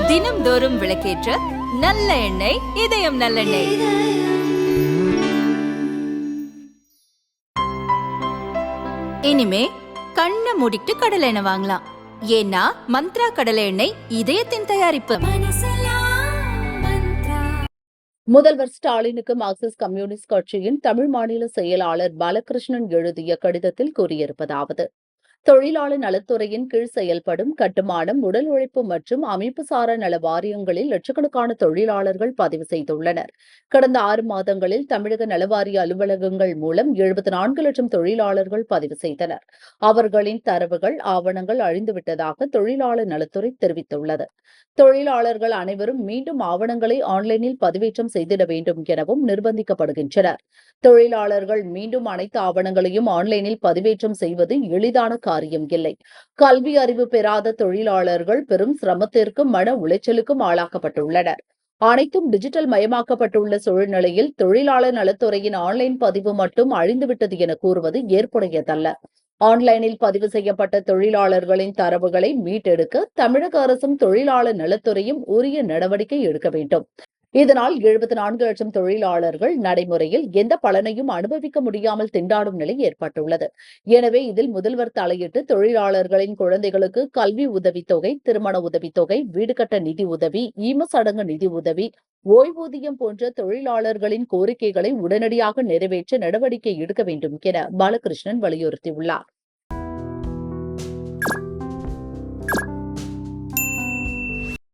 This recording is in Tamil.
தினம்தோறும் விளக்கேற்ற நல்ல எண்ணெய், இதயம் நல்லெண்ணெய். இனிமே கண்ணை மூடிட்டு கடலை எண்ணெய் வாங்கலாம். ஏன்னா மந்த்ரா கடலை எண்ணெய் இதயத்தின் தயாரிப்பு. முதல்வர் ஸ்டாலினுக்கு மார்க்சிஸ்ட் கம்யூனிஸ்ட் கட்சியின் தமிழ் மாநில செயலாளர் பாலகிருஷ்ணன் எழுதிய கடிதத்தில் கூறியிருப்பதாவது: தொழிலாளர் நலத்துறையின் கீழ் செயல்படும் கட்டுமானம், உடல் உழைப்பு மற்றும் அமைப்புசாரா நல வாரியங்களில் லட்சக்கணக்கான தொழிலாளர்கள் பதிவு செய்துள்ளனர். கடந்த 6 மாதங்களில் தமிழக நலவாரிய அலுவலகங்கள் மூலம் 74 லட்சம் தொழிலாளர்கள் பதிவு செய்தனர். அவர்களின் தரவுகள், ஆவணங்கள் அழிந்துவிட்டதாக தொழிலாளர் நலத்துறை தெரிவித்துள்ளது. தொழிலாளர்கள் அனைவரும் மீண்டும் ஆவணங்களை ஆன்லைனில் பதிவேற்றம் செய்திட வேண்டும் எனவும் நிர்பந்திக்கப்படுகின்றனர். தொழிலாளர்கள் மீண்டும் அனைத்து ஆவணங்களையும் ஆன்லைனில் பதிவேற்றம் செய்வது எளிதான காரியம் இல்லை. கல்வி அறிவு பெறாத தொழிலாளர்கள் பெரும் சிரமத்திற்கும் மன உளைச்சலுக்கும் ஆளாக்கப்பட்டுள்ளனர். அனைத்தும் டிஜிட்டல் மயமாக்கப்பட்டுள்ள சூழ்நிலையில் தொழிலாளர் நலத்துறையின் ஆன்லைன் பதிவு மட்டும் அழிந்துவிட்டது என கூறுவது ஏற்புடையதல்ல. ஆன்லைனில் பதிவு செய்யப்பட்ட தொழிலாளர்களின் தரவுகளை மீட்டெடுக்க தமிழக அரசும் தொழிலாளர் நலத்துறையும் உரிய நடவடிக்கை எடுக்க வேண்டும். இதனால் 74 லட்சம் தொழிலாளர்கள் நடைமுறையில் எந்த பலனையும் அனுபவிக்க முடியாமல் திண்டாடும் நிலை ஏற்பட்டுள்ளது. எனவே இதில் முதல்வர் தலையிட்டு தொழிலாளர்களின் குழந்தைகளுக்கு கல்வி உதவித்தொகை, திருமண உதவித்தொகை, வீடு கட்ட நிதி உதவி, ஈமச்சடங்கு நிதி உதவி, ஓய்வூதியம் போன்ற தொழிலாளர்களின் கோரிக்கைகளை உடனடியாக நிறைவேற்ற நடவடிக்கை எடுக்க வேண்டும் என பாலகிருஷ்ணன் வலியுறுத்தியுள்ளார்.